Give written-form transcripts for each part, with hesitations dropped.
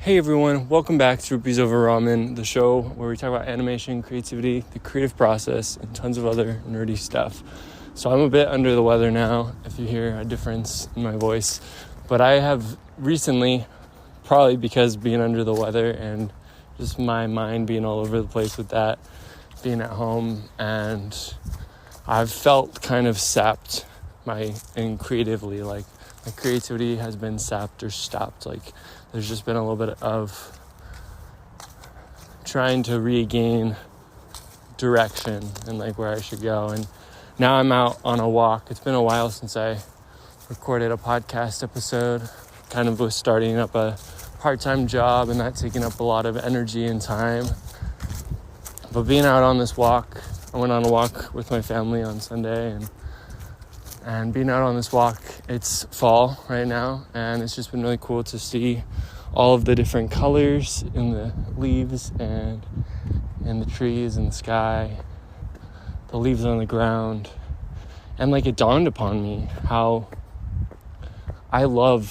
Hey everyone, welcome back to Rupees Over Ramen, the show where we talk about animation, creativity, the creative process, and tons of other nerdy stuff. So I'm a bit under the weather now, if you hear a difference in my voice. But I have recently, probably because being under the weather and just my mind being all over the place with that, being at home, and I've felt kind of sapped creatively, like my creativity has been sapped or stopped. Like there's just been a little bit of trying to regain direction and like where I should go. And now I'm out on a walk. It's been a while since I recorded a podcast episode. Kind of was starting up a part-time job, and that's taking up a lot of energy and time. But being out on this walk, I went on a walk with my family on Sunday, and being out on this walk, it's fall right now, and it's just been really cool to see all of the different colors in the leaves and in the trees and the sky, the leaves on the ground. And like it dawned upon me how I love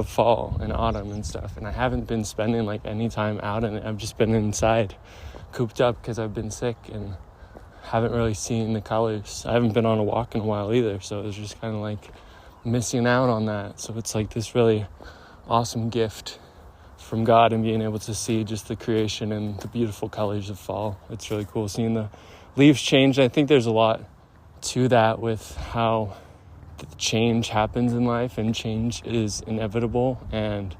fall and autumn and stuff, and I haven't been spending like any time out in it. I've just been inside, cooped up because I've been sick and haven't really seen the colors. I haven't been on a walk in a while either, so it was just kind of like missing out on that. So it's like this really awesome gift from God and being able to see just the creation and the beautiful colors of fall. It's really cool seeing the leaves change. I think there's a lot to that with how change happens in life, and change is inevitable, and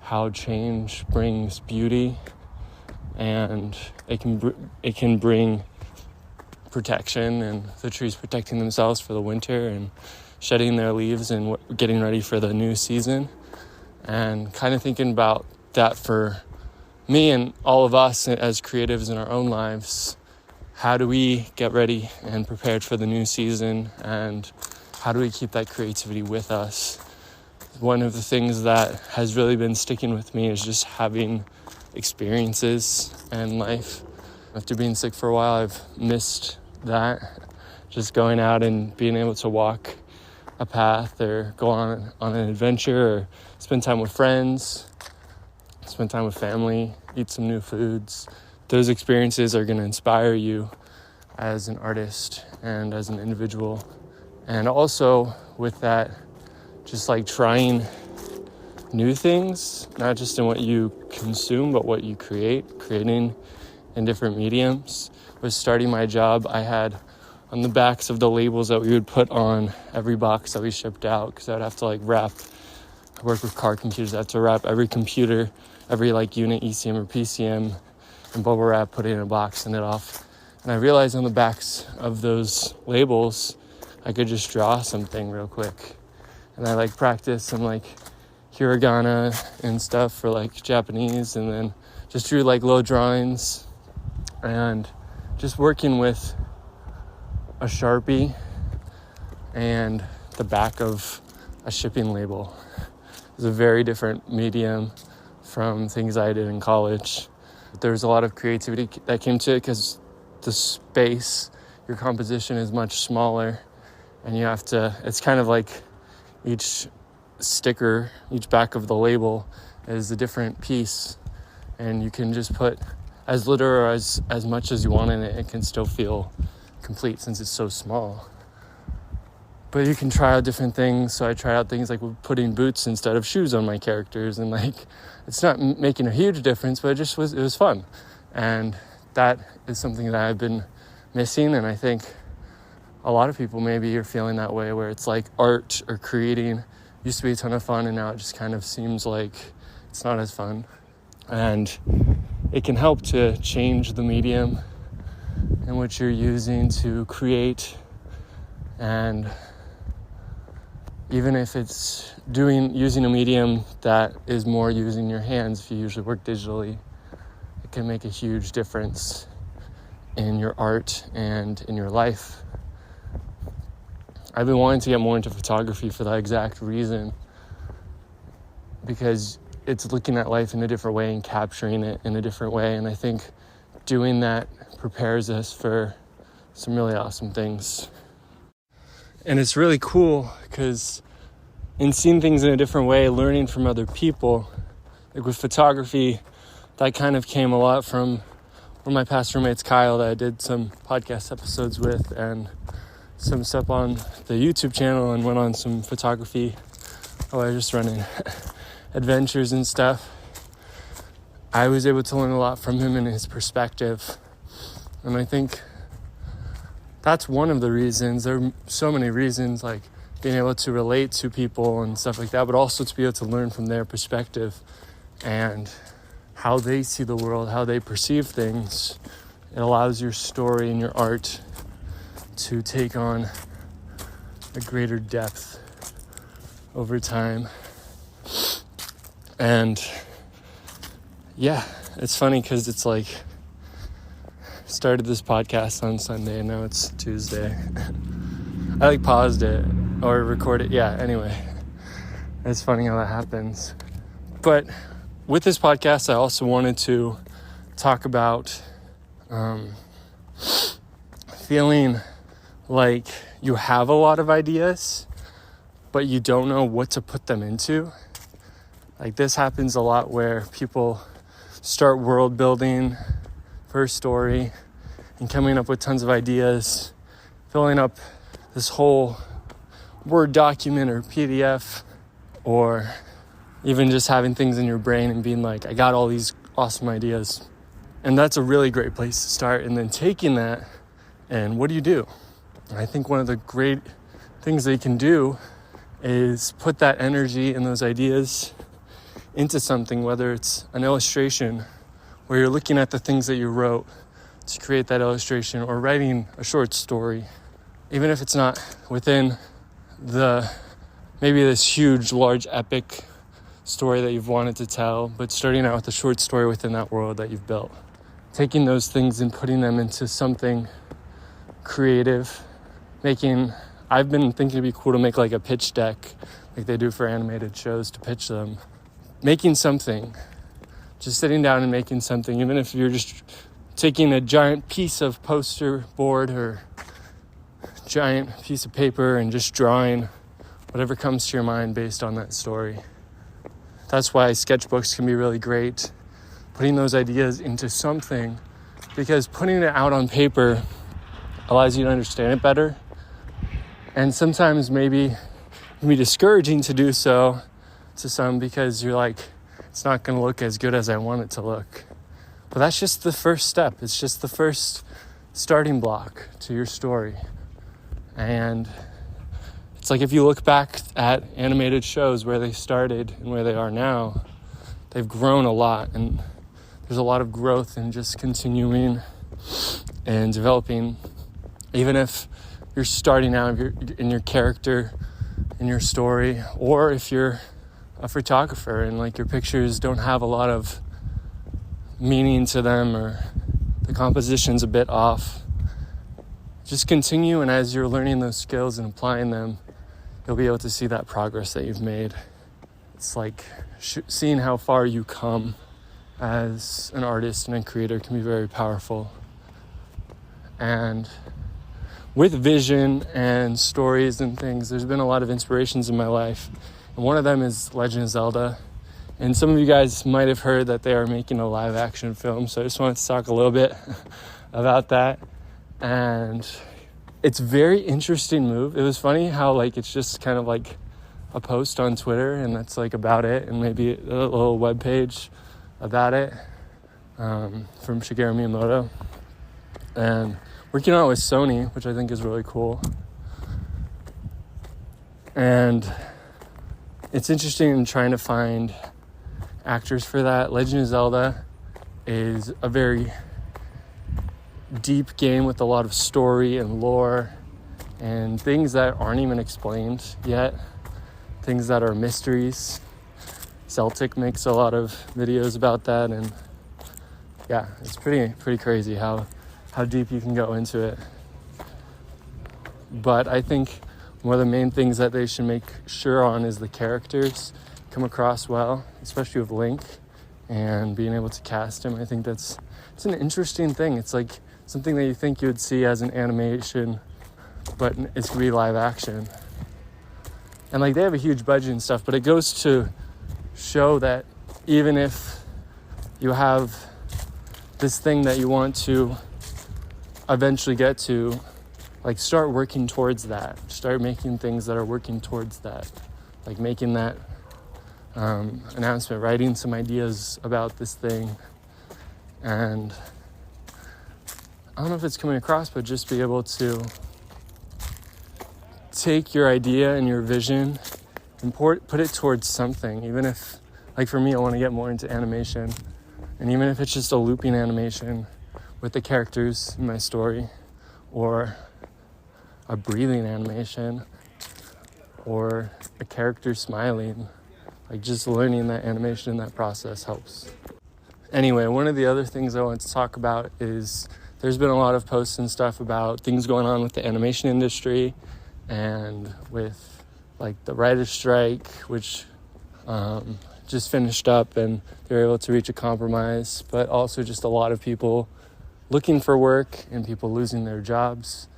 how change brings beauty, and it can bring protection, and the trees protecting themselves for the winter and shedding their leaves and getting ready for the new season. And kind of thinking about that for me and all of us as creatives in our own lives. How do we get ready and prepared for the new season, and how do we keep that creativity with us? One of the things that has really been sticking with me is just having experiences in life. After being sick for a while, I've missed that. Just going out and being able to walk a path or go on an adventure or spend time with friends, spend time with family, eat some new foods. Those experiences are going to inspire you as an artist and as an individual. And also with that, just like trying new things, not just in what you consume, but what you creating in different mediums. Was starting my job, I had on the backs of the labels that we would put on every box that we shipped out, because I would have to like wrap. I work with car computers. I have to wrap every computer, every like unit, ECM or PCM, and bubble wrap, put it in a box, send it off. And I realized on the backs of those labels, I could just draw something real quick. And I like practiced some like hiragana and stuff for like Japanese, and then just drew like little drawings. And just working with a Sharpie and the back of a shipping label is a very different medium from things I did in college. There was a lot of creativity that came to it because the space, your composition is much smaller, and you have to, it's kind of like each sticker, each back of the label is a different piece, and you can just put as little or as much as you want in it. It can still feel complete since it's so small. But you can try out different things. So I tried out things like putting boots instead of shoes on my characters, and like it's not making a huge difference, but it was fun. And that is something that I've been missing, and I think a lot of people maybe are feeling that way, where it's like art or creating used to be a ton of fun, and now it just kind of seems like it's not as fun. And it can help to change the medium in which you're using to create. And even if it's using a medium that is more using your hands, if you usually work digitally, it can make a huge difference in your art and in your life. I've been wanting to get more into photography for that exact reason, because it's looking at life in a different way and capturing it in a different way. And I think doing that prepares us for some really awesome things. And it's really cool because in seeing things in a different way, learning from other people, Like with photography, that kind of came a lot from one of my past roommates, Kyle, that I did some podcast episodes with and some stuff on the YouTube channel, and went on some photography while I was just running adventures and stuff. I was able to learn a lot from him and his perspective. And I think that's one of the reasons. There are so many reasons, like being able to relate to people and stuff like that, but also to be able to learn from their perspective and how they see the world, how they perceive things. It allows your story and your art to take on a greater depth over time. And yeah, it's funny because it's like, started this podcast on Sunday and now it's Tuesday. I like paused it or recorded. Yeah, anyway, it's funny how that happens. But with this podcast, I also wanted to talk about feeling like you have a lot of ideas, but you don't know what to put them into. Like this happens a lot where people start world building for a story and coming up with tons of ideas, filling up this whole Word document or PDF, or even just having things in your brain and being like, I got all these awesome ideas. And that's a really great place to start. And then taking that, and what do you do? And I think one of the great things that you can do is put that energy and those ideas into something, whether it's an illustration where you're looking at the things that you wrote to create that illustration, or writing a short story, even if it's not within maybe this huge, large, epic story that you've wanted to tell, but starting out with a short story within that world that you've built. Taking those things and putting them into something creative. I've been thinking it'd be cool to make like a pitch deck like they do for animated shows to pitch them. Making something, just sitting down and making something, even if you're just taking a giant piece of poster board or giant piece of paper and just drawing whatever comes to your mind based on that story. That's why sketchbooks can be really great, putting those ideas into something, because putting it out on paper allows you to understand it better. And sometimes maybe it can be discouraging to do so to some, because you're like, it's not going to look as good as I want it to look. But that's just the first step. It's just the first starting block to your story. And it's like if you look back at animated shows where they started and where they are now, they've grown a lot. And there's a lot of growth in just continuing and developing. Even if you're starting out in your character, in your story, or if you're a photographer and like your pictures don't have a lot of meaning to them, or the composition's a bit off, just continue, and as you're learning those skills and applying them, you'll be able to see that progress that you've made. It's like seeing how far you come as an artist and a creator can be very powerful. And with vision and stories and things, there's been a lot of inspirations in my life. And one of them is Legend of Zelda. And some of you guys might have heard that they are making a live action film. So I just wanted to talk a little bit about that. And it's a very interesting move. It was funny how like it's just kind of like a post on Twitter and that's like about it. And maybe a little webpage about it from Shigeru Miyamoto. And working on it with Sony, which I think is really cool. And it's interesting in trying to find actors for that. Legend of Zelda is a very deep game with a lot of story and lore and things that aren't even explained yet, things that are mysteries. Celtic makes a lot of videos about that, and yeah, it's pretty crazy how deep you can go into it. But I think one of the main things that they should make sure on is the characters come across well, especially with Link and being able to cast him. I think it's an interesting thing. It's like something that you think you would see as an animation, but it's going to be live action. And like they have a huge budget and stuff, but it goes to show that even if you have this thing that you want to eventually get to, like start working towards that. Start making things that are working towards that. Like making that announcement, writing some ideas about this thing. And I don't know if it's coming across, but just be able to take your idea and your vision and put it towards something. Even if, like for me, I want to get more into animation. And even if it's just a looping animation with the characters in my story, or a breathing animation, or a character smiling, like just learning that animation in that process helps. Anyway, one of the other things I want to talk about is there's been a lot of posts and stuff about things going on with the animation industry and with like the writer's strike, which just finished up, and they were able to reach a compromise, but also just a lot of people looking for work and people losing their jobs.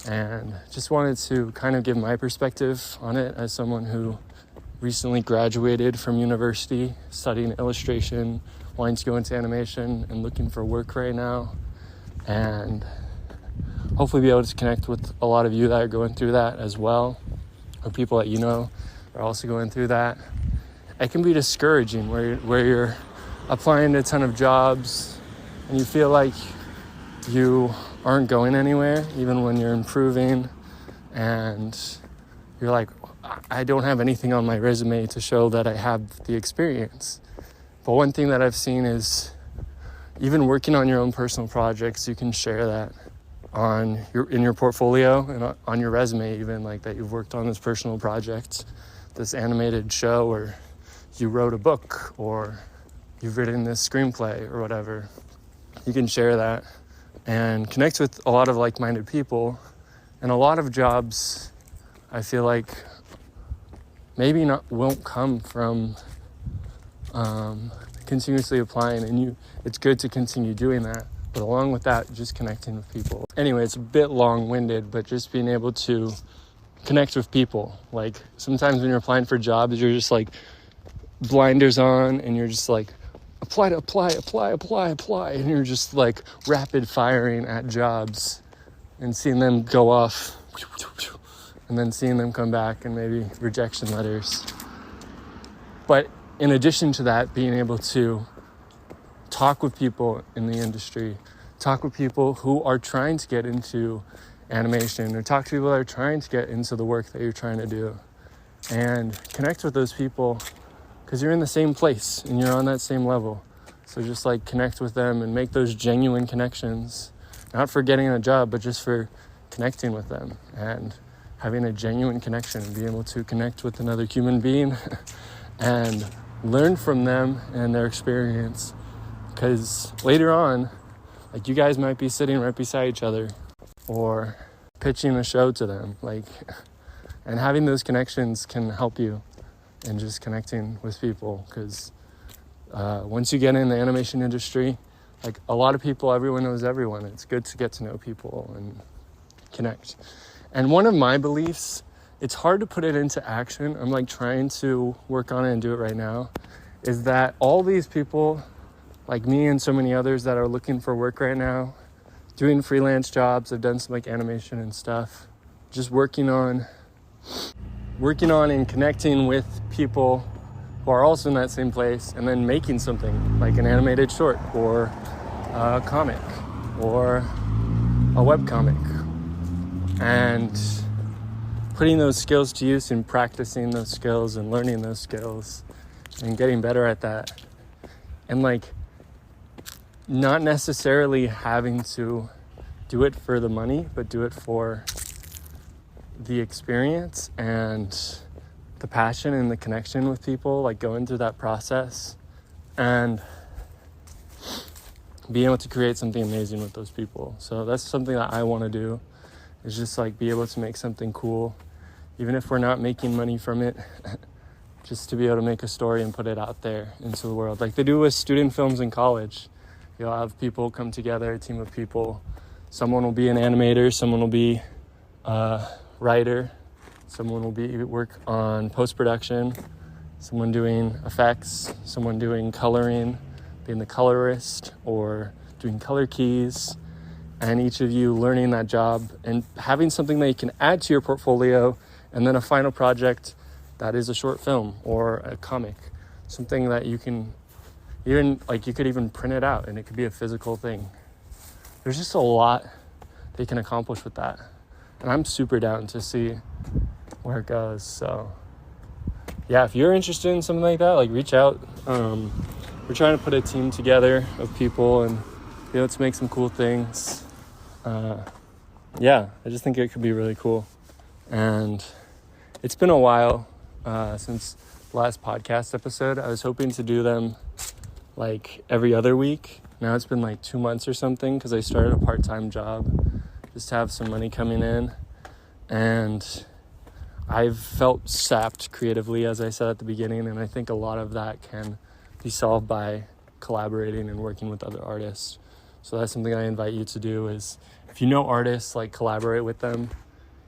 And just wanted to kind of give my perspective on it as someone who recently graduated from university, studying illustration, wanting to go into animation and looking for work right now. And hopefully be able to connect with a lot of you that are going through that as well, or people that you know are also going through that. It can be discouraging where you're applying to a ton of jobs and you feel like you aren't going anywhere, even when you're improving, and you're like, I don't have anything on my resume to show that I have the experience. But one thing that I've seen is even working on your own personal projects, you can share that in your portfolio and on your resume, even like that you've worked on this personal project, this animated show, or you wrote a book, or you've written this screenplay or whatever. You can share that and connect with a lot of like-minded people. And a lot of jobs, I feel like, won't come from continuously applying, and it's good to continue doing that. But along with that, just connecting with people. Anyway, it's a bit long-winded, but just being able to connect with people. Like sometimes when you're applying for jobs, you're just like blinders on, and you're just like, apply, and you're just like rapid firing at jobs and seeing them go off and then seeing them come back and maybe rejection letters. But in addition to that, being able to talk with people in the industry, talk with people who are trying to get into animation, or talk to people that are trying to get into the work that you're trying to do, and connect with those people because you're in the same place and you're on that same level. So just like connect with them and make those genuine connections, not for getting a job, but just for connecting with them and having a genuine connection and being able to connect with another human being and learn from them and their experience. Because later on, like you guys might be sitting right beside each other or pitching a show to them, and having those connections can help you in just connecting with people. Because once you get in the animation industry, like a lot of people, everyone knows everyone. It's good to get to know people and connect. And one of my beliefs, it's hard to put it into action, I'm like trying to work on it and do it right now, is that all these people like me and so many others that are looking for work right now, doing freelance jobs, I've done some like animation and stuff, just working on and connecting with people who are also in that same place, and then making something like an animated short or a comic or a webcomic, and putting those skills to use and practicing those skills and learning those skills and getting better at that. And like not necessarily having to do it for the money, but do it for the experience and the passion and the connection with people, like going through that process and being able to create something amazing with those people. So that's something that I want to do, is just like be able to make something cool, even if we're not making money from it, just to be able to make a story and put it out there into the world. Like they do with student films in college. You'll have people come together, a team of people. Someone will be an animator, someone will be a writer, someone will work on post-production, someone doing effects, someone doing coloring, being the colorist, or doing color keys, and each of you learning that job and having something that you can add to your portfolio, and then a final project that is a short film or a comic, something that you can even, like, you could even print it out and it could be a physical thing. There's just a lot they can accomplish with that. And I'm super down to see where it goes. So yeah, if you're interested in something like that, like, reach out. We're trying to put a team together of people and be able to make some cool things. Yeah, I just think it could be really cool. And it's been a while since the last podcast episode. I was hoping to do them like every other week. Now it's been like 2 months or something because I started a part-time job just to have some money coming in. And I've felt sapped creatively, as I said at the beginning, and I think a lot of that can be solved by collaborating and working with other artists. So that's something I invite you to do, is if you know artists, like, collaborate with them.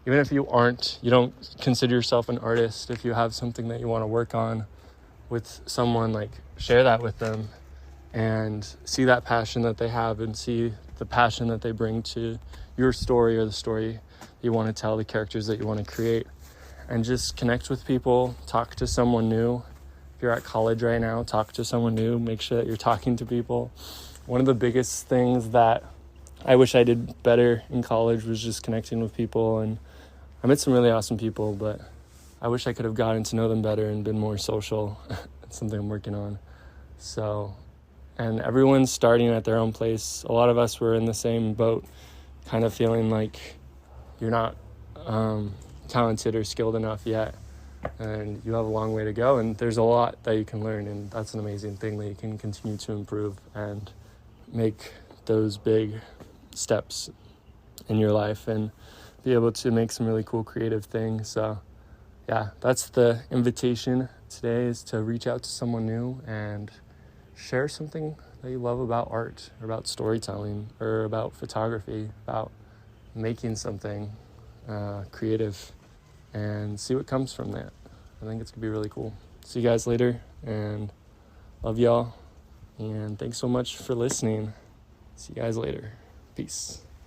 Even if you don't consider yourself an artist, if you have something that you want to work on with someone, like, share that with them and see that passion that they have and see the passion that they bring to your story or the story you want to tell, the characters that you want to create, and just connect with people, talk to someone new. If you're at college right now, talk to someone new, make sure that you're talking to people. One of the biggest things that I wish I did better in college was just connecting with people, and I met some really awesome people, but I wish I could have gotten to know them better and been more social. It's something I'm working on. So, and everyone's starting at their own place. A lot of us were in the same boat, kind of feeling like you're not talented or skilled enough yet, and you have a long way to go, and there's a lot that you can learn, and that's an amazing thing that you can continue to improve and make those big steps in your life and be able to make some really cool creative things. So yeah, that's the invitation today, is to reach out to someone new and share something that you love about art or about storytelling or about photography, about making something creative, and see what comes from that. I think it's gonna be really cool. See you guys later, and love y'all, and thanks so much for listening. See you guys later. Peace.